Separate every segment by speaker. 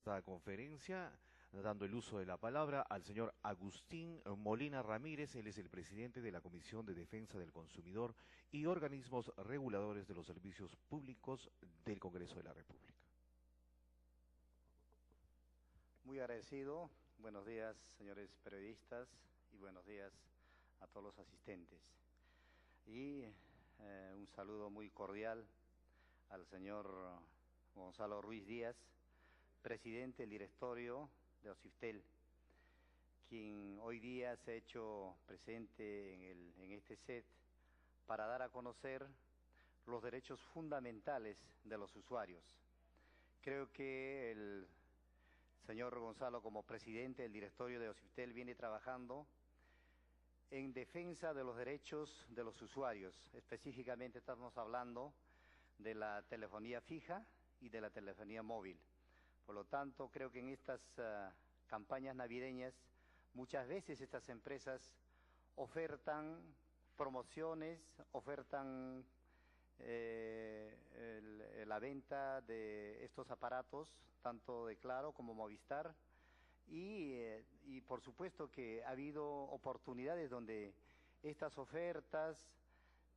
Speaker 1: esta conferencia, dando el uso de la palabra al señor Agustín Molina Ramírez. Él es el presidente de la Comisión de Defensa del Consumidor y Organismos Reguladores de los Servicios Públicos del Congreso de la República.
Speaker 2: Muy agradecido. Buenos días, señores periodistas, y buenos días a todos los asistentes. Y un saludo muy cordial al señor Gonzalo Ruiz Díaz, presidente del directorio de OSIFTEL, quien hoy día se ha hecho presente en este set para dar a conocer los derechos fundamentales de los usuarios. Creo que el señor Gonzalo, como presidente del directorio de OSIFTEL, viene trabajando en defensa de los derechos de los usuarios. Específicamente estamos hablando de la telefonía fija y de la telefonía móvil. Por lo tanto, creo que en estas campañas navideñas, muchas veces estas empresas ofertan promociones, ofertan la venta de estos aparatos, tanto de Claro como Movistar, y por supuesto que ha habido oportunidades donde estas ofertas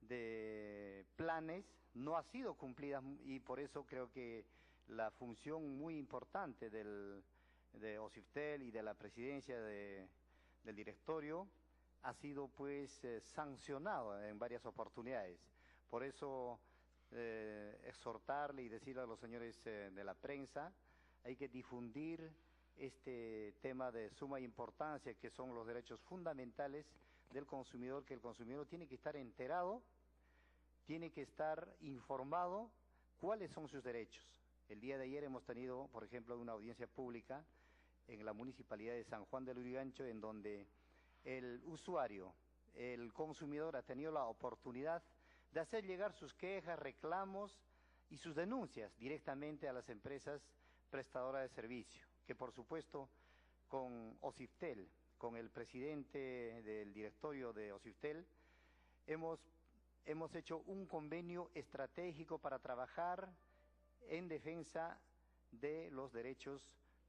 Speaker 2: de planes no han sido cumplidas, y por eso creo que la función muy importante de OSIFTEL y de la presidencia del directorio ha sido pues sancionado en varias oportunidades. Por eso exhortarle y decirle a los señores de la prensa, hay que difundir este tema de suma importancia, que son los derechos fundamentales del consumidor, que el consumidor tiene que estar enterado, tiene que estar informado cuáles son sus derechos. El día de ayer hemos tenido, por ejemplo, una audiencia pública en la Municipalidad de San Juan del Lurigancho, en donde el usuario, el consumidor, ha tenido la oportunidad de hacer llegar sus quejas, reclamos y sus denuncias directamente a las empresas prestadoras de servicio, que por supuesto con OSIFTEL, con el presidente del directorio de OSIFTEL, hemos hecho un convenio estratégico para trabajar en defensa de los derechos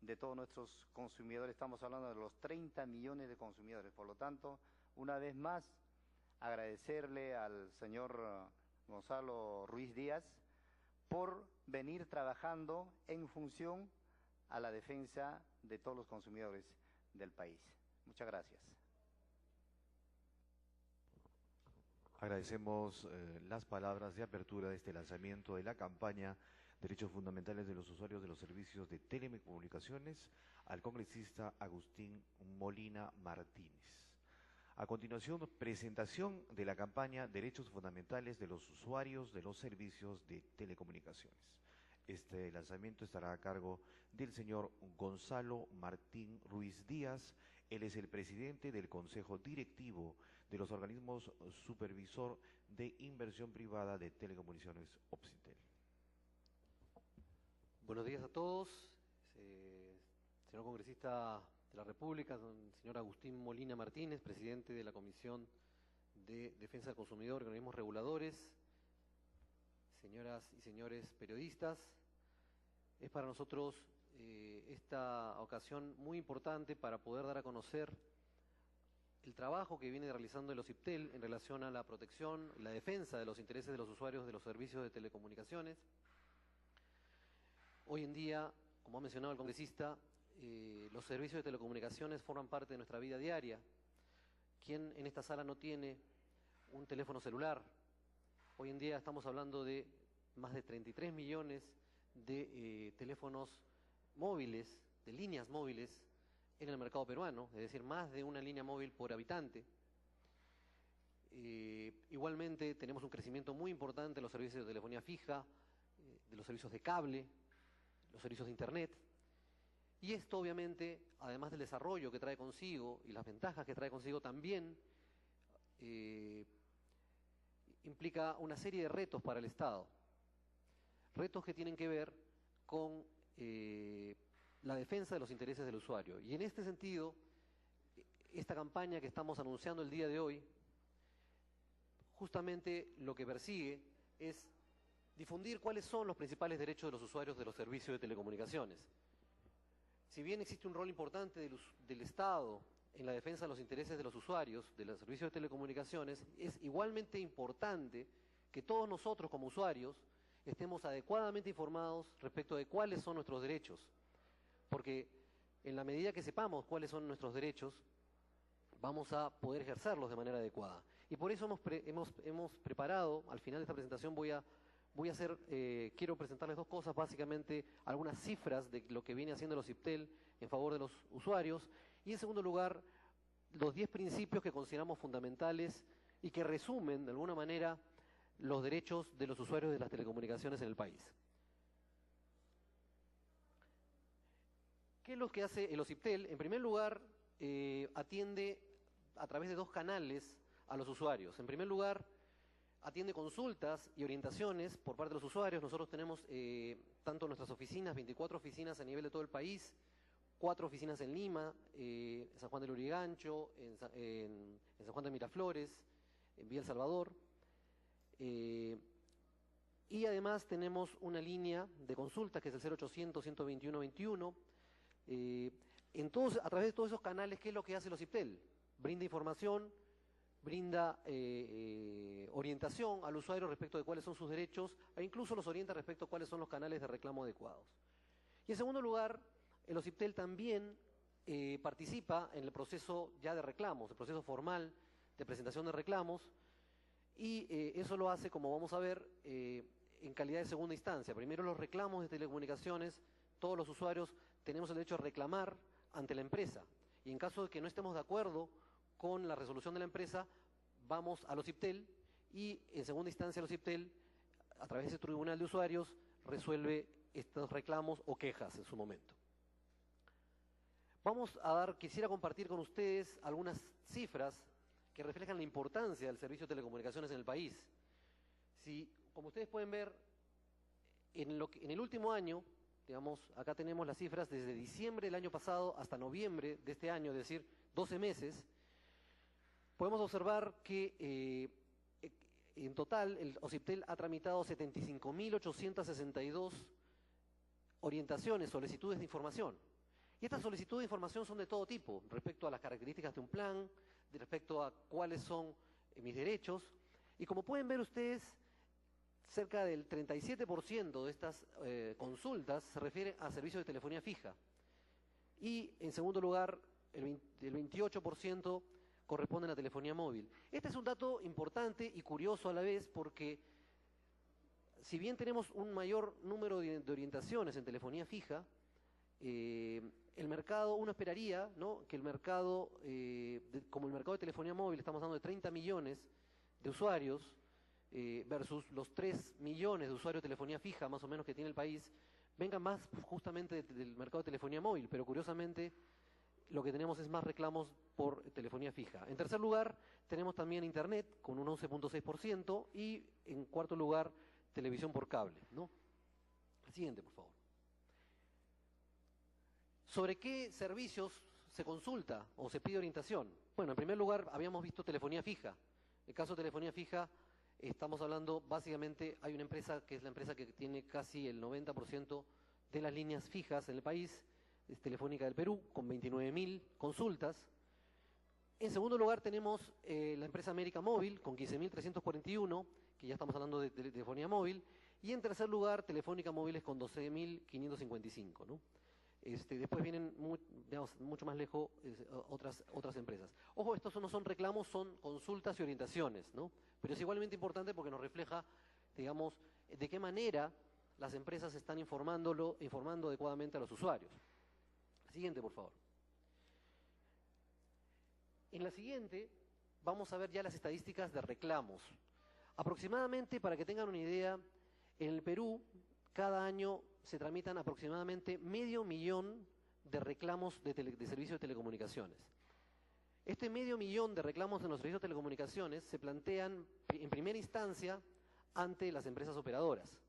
Speaker 2: de todos nuestros consumidores. Estamos hablando de los 30 millones de consumidores. Por lo tanto, una vez más, agradecerle al señor Gonzalo Ruiz Díaz por venir trabajando en función a la defensa de todos los consumidores del país. Muchas gracias.
Speaker 1: Agradecemos las palabras de apertura de este lanzamiento de la campaña Derechos Fundamentales de los Usuarios de los Servicios de Telecomunicaciones al congresista Agustín Molina Martínez. A continuación, presentación de la campaña Derechos Fundamentales de los Usuarios de los Servicios de Telecomunicaciones. Este lanzamiento estará a cargo del señor Gonzalo Martín Ruiz Díaz. Él es el presidente del Consejo Directivo de los Organismos Supervisor de Inversión Privada de Telecomunicaciones OSIFTEL.
Speaker 3: Buenos días a todos. Señor congresista de la República, señor Agustín Molina Martínez, presidente de la Comisión de Defensa del Consumidor y Organismos Reguladores, señoras y señores periodistas, es para nosotros esta ocasión muy importante para poder dar a conocer el trabajo que viene realizando el OSIFTEL en relación a la protección y la defensa de los intereses de los usuarios de los servicios de telecomunicaciones. Hoy en día, como ha mencionado el congresista, los servicios de telecomunicaciones forman parte de nuestra vida diaria. ¿Quién en esta sala no tiene un teléfono celular? Hoy en día estamos hablando de más de 33 millones de teléfonos móviles, de líneas móviles en el mercado peruano, es decir, más de una línea móvil por habitante. Igualmente tenemos un crecimiento muy importante de los servicios de telefonía fija, de los servicios de cable, los servicios de internet. Y esto obviamente, además del desarrollo que trae consigo y las ventajas que trae consigo, también implica una serie de retos para el Estado. Retos que tienen que ver con la defensa de los intereses del usuario. Y en este sentido, esta campaña que estamos anunciando el día de hoy, justamente lo que persigue es difundir cuáles son los principales derechos de los usuarios de los servicios de telecomunicaciones. si bien existe un rol importante del Estado en la defensa de los intereses de los usuarios de los servicios de telecomunicaciones, es igualmente importante que todos nosotros como usuarios estemos adecuadamente informados respecto de cuáles son nuestros derechos, porque en la medida que sepamos cuáles son nuestros derechos, vamos a poder ejercerlos de manera adecuada. Y por eso hemos preparado, al final de esta presentación quiero presentarles dos cosas, básicamente algunas cifras de lo que viene haciendo el OSIPTEL en favor de los usuarios, y en segundo lugar, los 10 principios que consideramos fundamentales y que resumen, de alguna manera, los derechos de los usuarios de las telecomunicaciones en el país. ¿Qué es lo que hace el OSIPTEL? En primer lugar, atiende a través de 2 canales a los usuarios. En primer lugar, atiende consultas y orientaciones por parte de los usuarios. Nosotros tenemos tanto nuestras oficinas, 24 oficinas a nivel de todo el país, 4 oficinas en Lima, en San Juan del Lurigancho, en San Juan de Miraflores, en Villa El Salvador. Y además tenemos una línea de consultas que es el 0800-121-21. A través de todos esos canales, ¿qué es lo que hace el OSIPTEL? Brinda información, brinda orientación al usuario respecto de cuáles son sus derechos e incluso los orienta respecto a cuáles son los canales de reclamo adecuados. Y en segundo lugar, el OSIPTEL también participa en el proceso ya de reclamos, el proceso formal de presentación de reclamos, y eso lo hace, como vamos a ver, en calidad de segunda instancia. Primero, los reclamos de telecomunicaciones, todos los usuarios tenemos el derecho a reclamar ante la empresa, y en caso de que no estemos de acuerdo con la resolución de la empresa, vamos al OSIPTEL y en segunda instancia el OSIPTEL, a través de ese tribunal de usuarios, resuelve estos reclamos o quejas en su momento. Quisiera compartir con ustedes algunas cifras que reflejan la importancia del servicio de telecomunicaciones en el país. Como ustedes pueden ver, en el último año, digamos, acá tenemos las cifras desde diciembre del año pasado hasta noviembre de este año, es decir, 12 meses, podemos observar que en total el OSIPTEL ha tramitado 75.862 orientaciones, solicitudes de información. Y estas solicitudes de información son de todo tipo, respecto a las características de un plan, respecto a cuáles son mis derechos. Y como pueden ver ustedes, cerca del 37% de estas consultas se refiere a servicios de telefonía fija. Y en segundo lugar, el 28% corresponde a la telefonía móvil. Este es un dato importante y curioso a la vez porque si bien tenemos un mayor número de orientaciones en telefonía fija, el mercado, uno esperaría, ¿no?, que el mercado, como el mercado de telefonía móvil, estamos hablando de 30 millones de usuarios, versus los 3 millones de usuarios de telefonía fija, más o menos, que tiene el país, vengan más justamente del mercado de telefonía móvil, pero curiosamente lo que tenemos es más reclamos por telefonía fija. En tercer lugar, tenemos también Internet, con un 11.6%, y en cuarto lugar, televisión por cable, ¿no? El siguiente, por favor. ¿Sobre qué servicios se consulta o se pide orientación? Bueno, en primer lugar, habíamos visto telefonía fija. En el caso de telefonía fija, estamos hablando, básicamente, hay una empresa que es la empresa que tiene casi el 90% de las líneas fijas en el país, es Telefónica del Perú, con 29.000 consultas. En segundo lugar tenemos la empresa América Móvil, con 15.341, que ya estamos hablando de telefonía móvil. Y en tercer lugar, Telefónica Móviles con 12.555, ¿no? Después vienen, digamos, mucho más lejos otras empresas. Ojo, estos no son reclamos, son consultas y orientaciones, ¿no? Pero es igualmente importante porque nos refleja, digamos, de qué manera las empresas están informando adecuadamente a los usuarios. Siguiente, por favor. En la siguiente vamos a ver ya las estadísticas de reclamos. Aproximadamente, para que tengan una idea, en el Perú cada año se tramitan aproximadamente 500.000 de reclamos de servicios de telecomunicaciones. Este 500.000 de reclamos en los servicios de telecomunicaciones se plantean en primera instancia ante las empresas operadoras.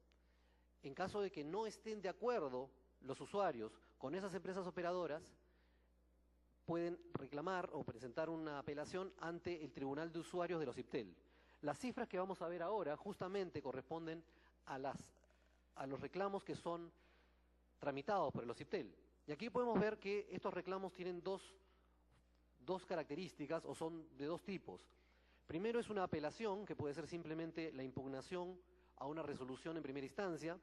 Speaker 3: En caso de que no estén de acuerdo los usuarios con esas empresas operadoras, pueden reclamar o presentar una apelación ante el Tribunal de Usuarios del OSIPTEL. Las cifras que vamos a ver ahora justamente corresponden a los reclamos que son tramitados por el OSIPTEL. Y aquí podemos ver que estos reclamos tienen dos características, o son de dos tipos. Primero es una apelación, que puede ser simplemente la impugnación a una resolución en primera instancia.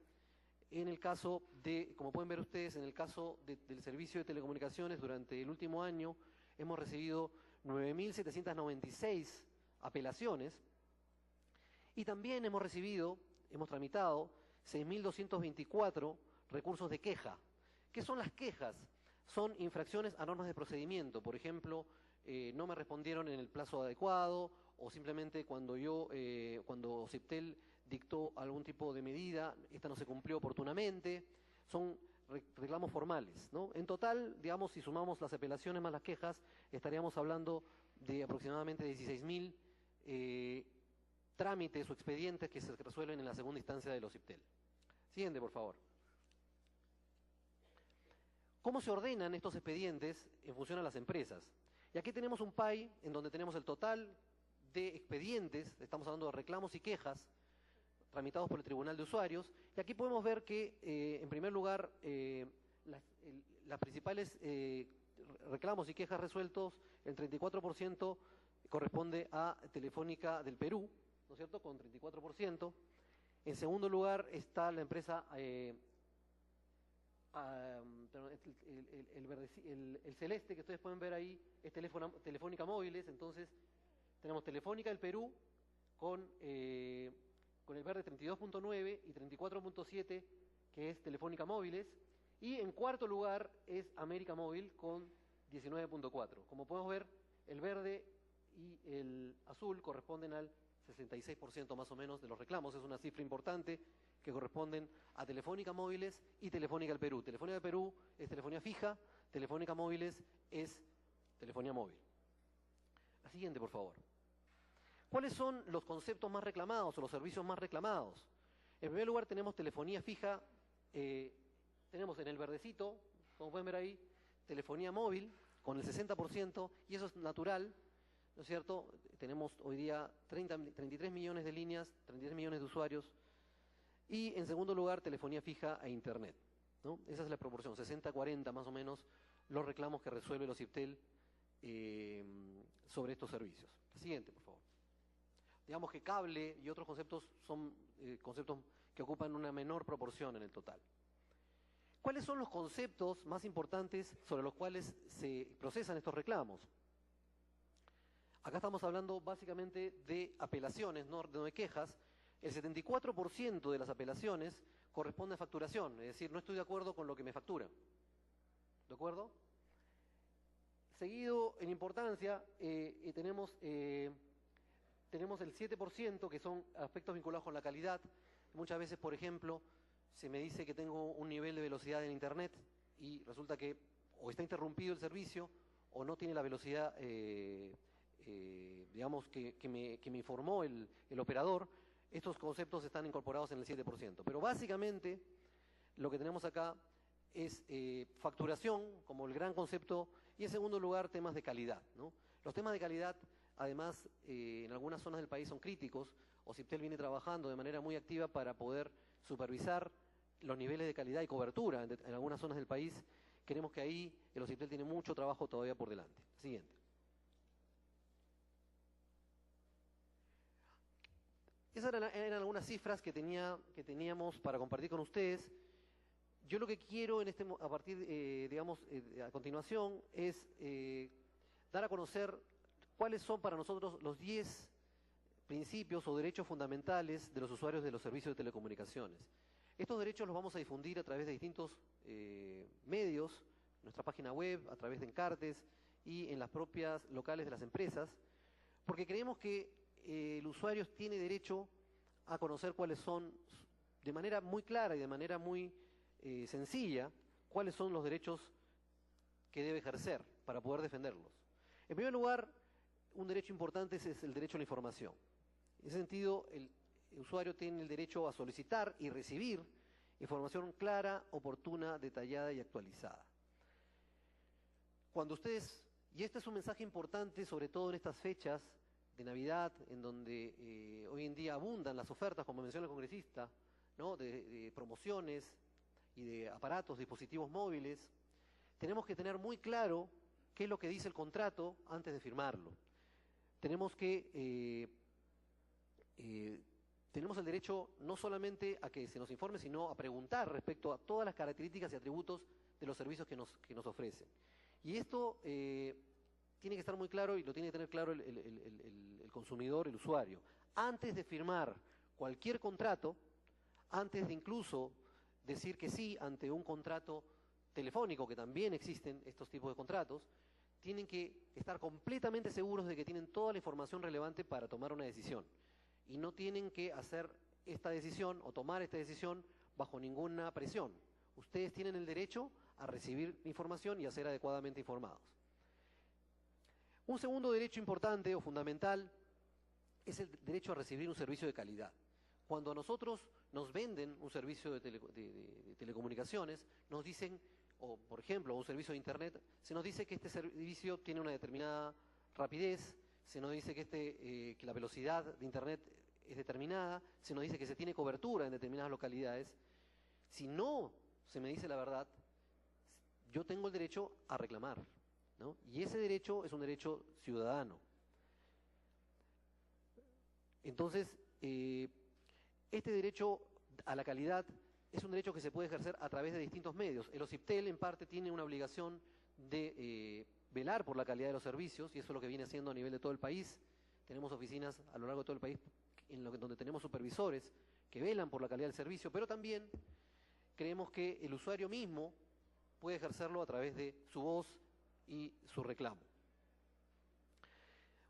Speaker 3: En el caso de, como pueden ver ustedes, en el caso del servicio de telecomunicaciones, durante el último año hemos recibido 9.796 apelaciones y también hemos tramitado 6.224 recursos de queja. ¿Qué son las quejas? Son infracciones a normas de procedimiento. Por ejemplo, no me respondieron en el plazo adecuado, o simplemente cuando OCIPTEL dictó algún tipo de medida, esta no se cumplió oportunamente. Son reclamos formales, ¿no? En total, digamos, si sumamos las apelaciones más las quejas, estaríamos hablando de aproximadamente 16.000 trámites o expedientes que se resuelven en la segunda instancia del OCIPTEL. Siguiente, por favor. ¿Cómo se ordenan estos expedientes en función a las empresas? Y aquí tenemos un PAI en donde tenemos el total de expedientes, estamos hablando de reclamos y quejas, tramitados por el Tribunal de Usuarios, y aquí podemos ver que, en primer lugar, las principales reclamos y quejas resueltos, el 34% corresponde a Telefónica del Perú, ¿no es cierto?, con 34%. En segundo lugar está la empresa, el celeste que ustedes pueden ver ahí, es Telefónica Móviles. Entonces tenemos Telefónica del Perú con el verde 32.9 y 34.7, que es Telefónica Móviles, y en cuarto lugar es América Móvil con 19.4. Como podemos ver, el verde y el azul corresponden al 66% más o menos de los reclamos. Es una cifra importante, que corresponden a Telefónica Móviles y Telefónica del Perú. Telefónica del Perú es telefonía fija, Telefónica Móviles es telefonía móvil. La siguiente, por favor. ¿Cuáles son los conceptos más reclamados o los servicios más reclamados? En primer lugar tenemos telefonía fija, tenemos en el verdecito, como pueden ver ahí, telefonía móvil con el 60%, y eso es natural, ¿no es cierto? Tenemos hoy día 33 millones de líneas, 33 millones de usuarios. Y en segundo lugar, telefonía fija e internet, ¿no? Esa es la proporción, 60-40 más o menos, los reclamos que resuelve el OCIPTEL sobre estos servicios. Siguiente, por favor. Digamos que cable y otros conceptos son conceptos que ocupan una menor proporción en el total. ¿Cuáles son los conceptos más importantes sobre los cuales se procesan estos reclamos? Acá estamos hablando básicamente de apelaciones, no de quejas. El 74% de las apelaciones corresponde a facturación, es decir, no estoy de acuerdo con lo que me factura. ¿De acuerdo? Seguido en importancia tenemos el 7%, que son aspectos vinculados con la calidad. Muchas veces, por ejemplo, se me dice que tengo un nivel de velocidad en Internet y resulta que o está interrumpido el servicio o no tiene la velocidad digamos que me informó el operador. Estos conceptos están incorporados en el 7%. Pero básicamente lo que tenemos acá es facturación como el gran concepto, y en segundo lugar temas de calidad, ¿no? Los temas de calidad, además, en algunas zonas del país son críticos. OCIPTEL viene trabajando de manera muy activa para poder supervisar los niveles de calidad y cobertura en algunas zonas del país. Queremos que ahí el OCIPTEL tiene mucho trabajo todavía por delante. Siguiente. Esas eran algunas cifras que teníamos para compartir con ustedes. Yo lo que quiero a continuación es dar a conocer cuáles son para nosotros los 10 principios o derechos fundamentales de los usuarios de los servicios de telecomunicaciones. Estos derechos los vamos a difundir a través de distintos medios, nuestra página web, a través de encartes y en las propias locales de las empresas, porque creemos que el usuario tiene derecho a conocer cuáles son, de manera muy clara y de manera muy sencilla, cuáles son los derechos que debe ejercer para poder defenderlos. En primer lugar, un derecho importante es el derecho a la información. En ese sentido, el usuario tiene el derecho a solicitar y recibir información clara, oportuna, detallada y actualizada. Cuando ustedes, y este es un mensaje importante, sobre todo en estas fechas de Navidad, en donde hoy en día abundan las ofertas, como menciona el congresista, ¿no?, de promociones y de aparatos, dispositivos móviles. tenemos que tener muy claro qué es lo que dice el contrato antes de firmarlo. Tenemos el derecho no solamente a que se nos informe, sino a preguntar respecto a todas las características y atributos de los servicios que nos ofrecen. Y esto tiene que estar muy claro y lo tiene que tener claro el consumidor, el usuario. Antes de firmar cualquier contrato, antes de incluso decir que sí ante un contrato telefónico, que también existen estos tipos de contratos, tienen que estar completamente seguros de que tienen toda la información relevante para tomar una decisión. Y no tienen que hacer esta decisión o tomar esta decisión bajo ninguna presión. Ustedes tienen el derecho a recibir información y a ser adecuadamente informados. Un segundo derecho importante o fundamental es el derecho a recibir un servicio de calidad. Cuando a nosotros nos venden un servicio de telecomunicaciones, nos dicen, o por ejemplo un servicio de internet, se nos dice que este servicio tiene una determinada rapidez, se nos dice que la velocidad de internet es determinada, se nos dice que se tiene cobertura en determinadas localidades. Si no se me dice la verdad, yo tengo el derecho a reclamar, ¿no? Y ese derecho es un derecho ciudadano. Entonces, este derecho a la calidad es un derecho que se puede ejercer a través de distintos medios. El OCIPTEL en parte tiene una obligación de velar por la calidad de los servicios, y eso es lo que viene haciendo a nivel de todo el país. Tenemos oficinas a lo largo de todo el país donde tenemos supervisores que velan por la calidad del servicio, pero también creemos que el usuario mismo puede ejercerlo a través de su voz y su reclamo.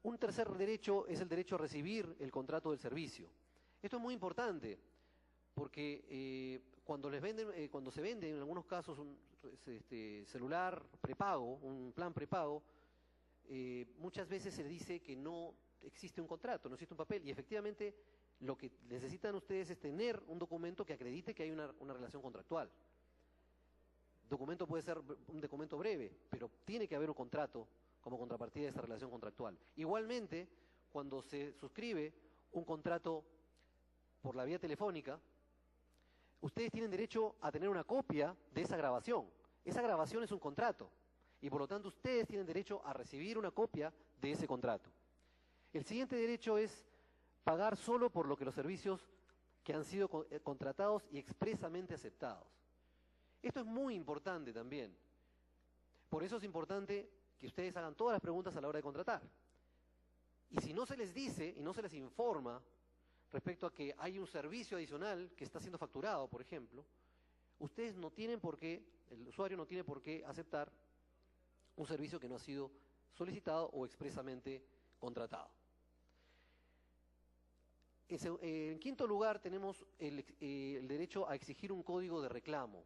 Speaker 3: Un tercer derecho es el derecho a recibir el contrato del servicio. Esto es muy importante porque cuando se vende en algunos casos un celular prepago, un plan prepago, muchas veces se dice que no existe un contrato, no existe un papel, y efectivamente lo que necesitan ustedes es tener un documento que acredite que hay una relación contractual. El documento puede ser un documento breve, pero tiene que haber un contrato como contrapartida de esa relación contractual. Igualmente, cuando se suscribe un contrato por la vía telefónica, ustedes tienen derecho a tener una copia de esa grabación. Esa grabación es un contrato, y por lo tanto ustedes tienen derecho a recibir una copia de ese contrato. El siguiente derecho es pagar solo por lo que los servicios que han sido contratados y expresamente aceptados. Esto es muy importante también. Por eso es importante que ustedes hagan todas las preguntas a la hora de contratar. Y si no se les dice y no se les informa respecto a que hay un servicio adicional que está siendo facturado, por ejemplo, ustedes no tienen por qué, el usuario no tiene por qué aceptar un servicio que no ha sido solicitado o expresamente contratado. En quinto lugar tenemos el derecho a exigir un código de reclamo.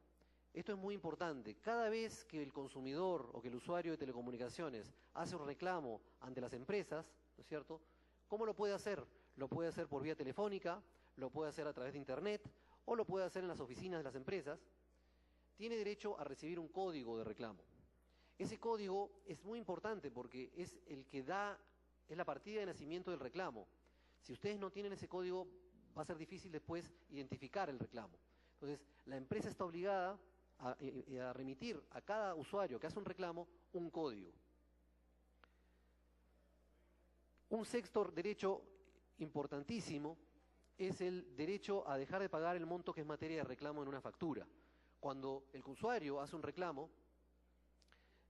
Speaker 3: Esto es muy importante. Cada vez que el consumidor o que el usuario de telecomunicaciones hace un reclamo ante las empresas, ¿no es cierto?, ¿cómo lo puede hacer? Lo puede hacer por vía telefónica, lo puede hacer a través de internet, o lo puede hacer en las oficinas de las empresas. Tiene derecho a recibir un código de reclamo. Ese código es muy importante porque es el que es la partida de nacimiento del reclamo. Si ustedes no tienen ese código, va a ser difícil después identificar el reclamo. Entonces, la empresa está obligada a remitir a cada usuario que hace un reclamo un código. Un sexto derecho importantísimo es el derecho a dejar de pagar el monto que es materia de reclamo en una factura. Cuando el usuario hace un reclamo,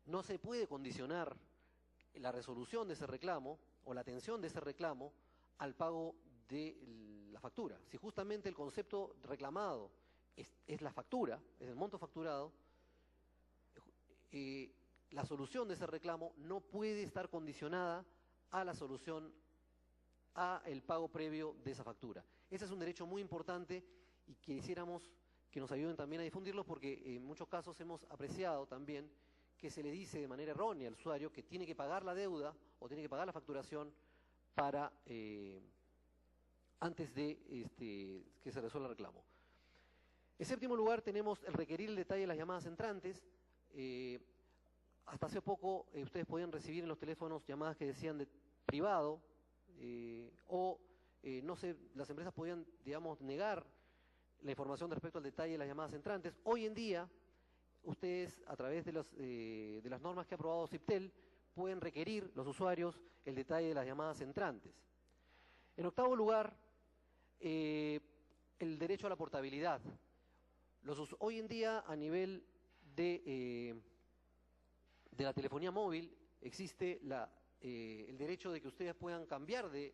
Speaker 3: no se puede condicionar la resolución de ese reclamo o la atención de ese reclamo al pago de la factura. Si justamente el concepto reclamado es la factura, es el monto facturado, la solución de ese reclamo no puede estar condicionada a la solución, a el pago previo de esa factura. Ese es un derecho muy importante y quisiéramos que nos ayuden también a difundirlo porque en muchos casos hemos apreciado también que se le dice de manera errónea al usuario que tiene que pagar la deuda o tiene que pagar la facturación para antes de que se resuelva el reclamo. En séptimo lugar tenemos el requerir el detalle de las llamadas entrantes. Hasta hace poco ustedes podían recibir en los teléfonos llamadas que decían de privado no sé, las empresas podían, digamos, negar la información respecto al detalle de las llamadas entrantes. Hoy en día ustedes, a través de las normas que ha aprobado OCIPTEL, pueden requerir los usuarios el detalle de las llamadas entrantes. En octavo lugar, el derecho a la portabilidad. Hoy en día, a nivel de la telefonía móvil, existe el derecho de que ustedes puedan cambiar de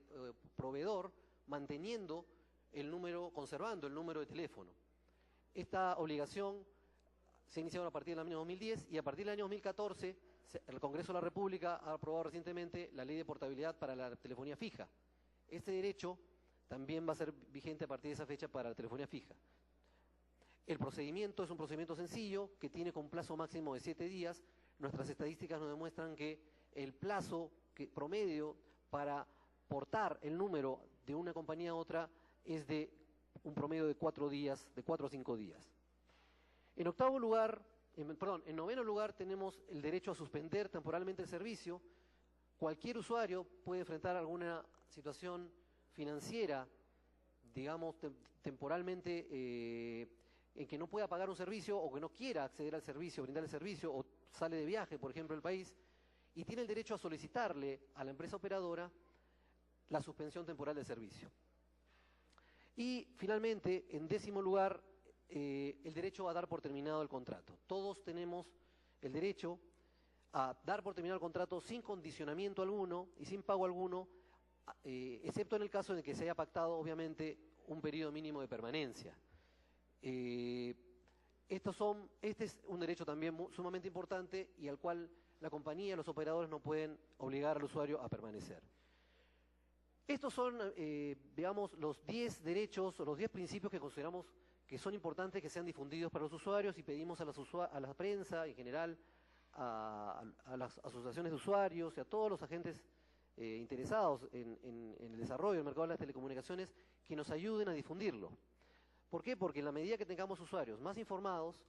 Speaker 3: proveedor manteniendo conservando el número de teléfono. Esta obligación se ha iniciado a partir del año 2010 y a partir del año 2014 el Congreso de la República ha aprobado recientemente la Ley de Portabilidad para la telefonía fija. Este derecho también va a ser vigente a partir de esa fecha para la telefonía fija. El procedimiento es un procedimiento sencillo que tiene con plazo máximo de 7 días. Nuestras estadísticas nos demuestran que el plazo promedio para portar el número de una compañía a otra es de un promedio de 4 días, de 4 a 5 días. En noveno lugar tenemos el derecho a suspender temporalmente el servicio. Cualquier usuario puede enfrentar alguna situación financiera, digamos, temporalmente en que no pueda pagar un servicio o que no quiera acceder al servicio, brindar el servicio, o sale de viaje, por ejemplo, del país, y tiene el derecho a solicitarle a la empresa operadora la suspensión temporal del servicio. Y finalmente, en décimo lugar, el derecho a dar por terminado el contrato. Todos tenemos el derecho a dar por terminado el contrato sin condicionamiento alguno y sin pago alguno, excepto en el caso de que se haya pactado, obviamente, un periodo mínimo de permanencia. Este es un derecho también sumamente importante y al cual la compañía y los operadores no pueden obligar al usuario a permanecer. Estos son, digamos, los 10 derechos o los 10 principios que consideramos que son importantes que sean difundidos para los usuarios y pedimos a la prensa en general, a las asociaciones de usuarios y a todos los agentes interesados en el desarrollo del mercado de las telecomunicaciones que nos ayuden a difundirlo. ¿Por qué? Porque en la medida que tengamos usuarios más informados,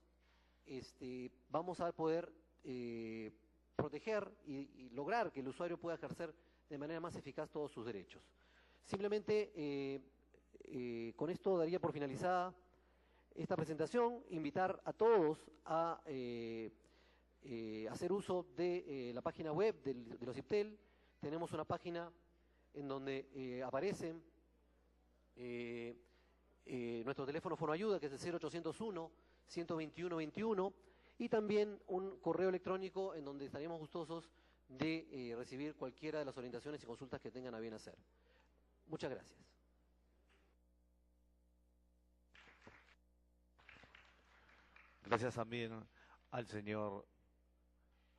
Speaker 3: vamos a poder proteger y lograr que el usuario pueda ejercer de manera más eficaz todos sus derechos. Simplemente con esto daría por finalizada esta presentación, invitar a todos a hacer uso de la página web de los OCIPTEL. Tenemos una página en donde aparecen nuestro teléfono Fonoayuda, que es el 0801-121-21, y también un correo electrónico en donde estaríamos gustosos de recibir cualquiera de las orientaciones y consultas que tengan a bien hacer. Muchas gracias.
Speaker 1: Gracias también al señor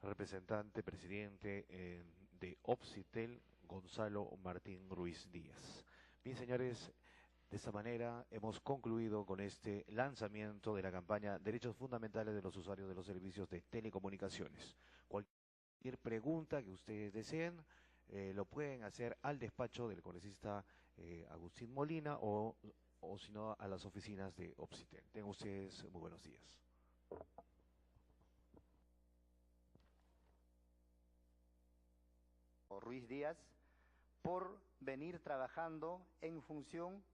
Speaker 1: representante, presidente de OCIPTEL, Gonzalo Martín Ruiz Díaz. Bien, señores, de esta manera hemos concluido con este lanzamiento de la campaña Derechos Fundamentales de los Usuarios de los Servicios de Telecomunicaciones. Cualquier pregunta que ustedes deseen, lo pueden hacer al despacho del congresista Agustín Molina o si no a las oficinas de OCIPTEL. Tengan ustedes muy buenos días.
Speaker 2: Ruiz Díaz, por venir trabajando en función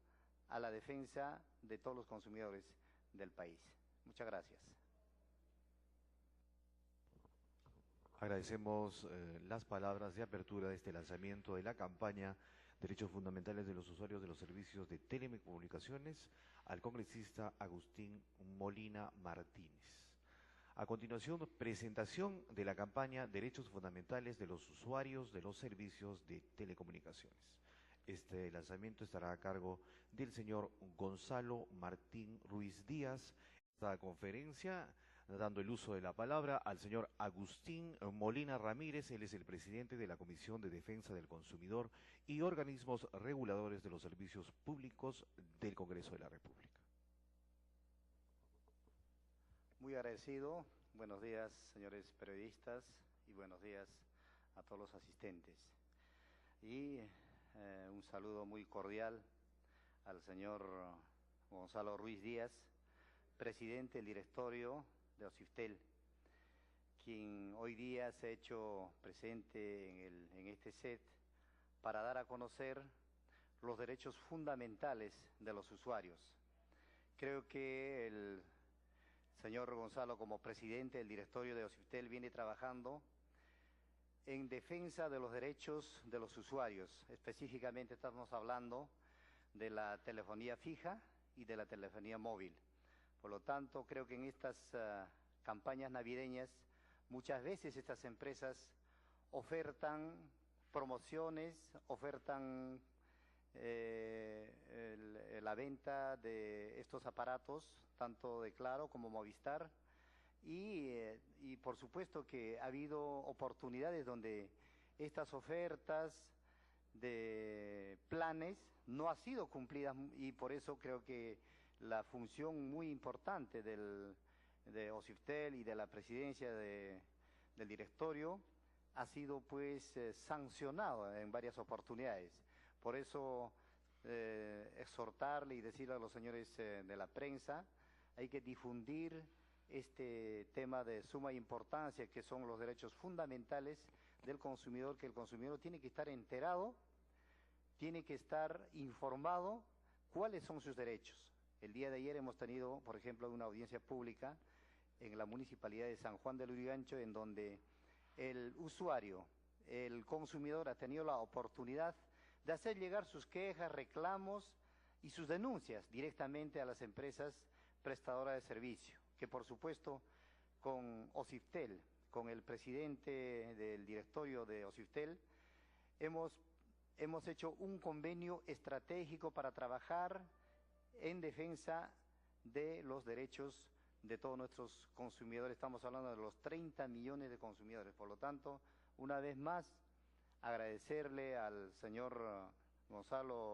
Speaker 2: a la defensa de todos los consumidores del país. Muchas gracias.
Speaker 1: Agradecemos las palabras de apertura de este lanzamiento de la campaña Derechos Fundamentales de los Usuarios de los Servicios de Telecomunicaciones al congresista Agustín Molina Martínez. A continuación, presentación de la campaña Derechos Fundamentales de los Usuarios de los Servicios de Telecomunicaciones. Este lanzamiento estará a cargo del señor Gonzalo Martín Ruiz Díaz. Esta conferencia, dando el uso de la palabra al señor Agustín Molina Ramírez. Él es el presidente de la Comisión de Defensa del Consumidor y Organismos Reguladores de los Servicios Públicos del Congreso de la República.
Speaker 2: Muy agradecido. Buenos días, señores periodistas, y buenos días a todos los asistentes. Y un saludo muy cordial al señor Gonzalo Ruiz Díaz, presidente del directorio de OCIPTEL, quien hoy día se ha hecho presente en este set para dar a conocer los derechos fundamentales de los usuarios. Creo que el señor Gonzalo, como presidente del directorio de OCIPTEL, viene trabajando en defensa de los derechos de los usuarios. Específicamente estamos hablando de la telefonía fija y de la telefonía móvil. Por lo tanto, creo que en estas campañas navideñas, muchas veces estas empresas ofertan promociones, ofertan la venta de estos aparatos, tanto de Claro como Movistar, y por supuesto que ha habido oportunidades donde estas ofertas de planes no han sido cumplidas, y por eso creo que la función muy importante de OCIPTEL y de la presidencia del directorio ha sido pues sancionado en varias oportunidades. Por eso exhortarle y decirle a los señores de la prensa, hay que difundir este tema de suma importancia, que son los derechos fundamentales del consumidor, que el consumidor tiene que estar enterado, tiene que estar informado cuáles son sus derechos. El día de ayer hemos tenido, por ejemplo, una audiencia pública en la Municipalidad de San Juan de Lurigancho, en donde el usuario, el consumidor, ha tenido la oportunidad de hacer llegar sus quejas, reclamos y sus denuncias directamente a las empresas prestadoras de servicio, que por supuesto con OCIPTEL, con el presidente del directorio de OCIPTEL, hemos hecho un convenio estratégico para trabajar en defensa de los derechos de todos nuestros consumidores. Estamos hablando de los 30 millones de consumidores. Por lo tanto, una vez más, agradecerle al señor Gonzalo